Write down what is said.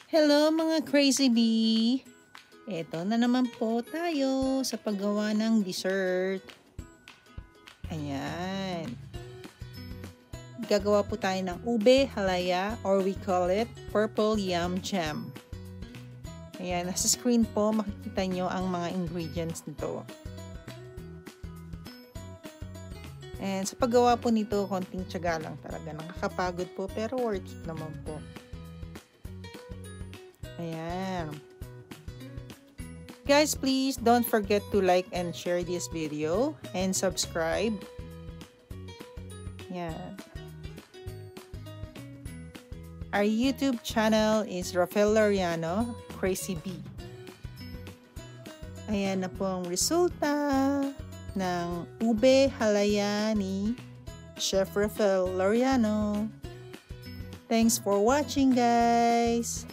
Hello mga Crazy Bee! Eto na naman po tayo sa paggawa ng dessert. Ayan. Gagawa po tayo ng ube halaya or we call it purple yam jam. Ayan, nasa screen po makikita nyo ang mga ingredients nito. And sa paggawa po nito, konting tiyaga lang talaga. Nakakapagod po pero worth it naman po. Ayan. Guys, please don't forget to like and share this video and subscribe. Ayan. Our YouTube channel is Rafael Laureano, Crazy Bee. Ayan na po ang resulta ng ube halaya ni Chef Rafael Laureano. Thanks for watching, guys!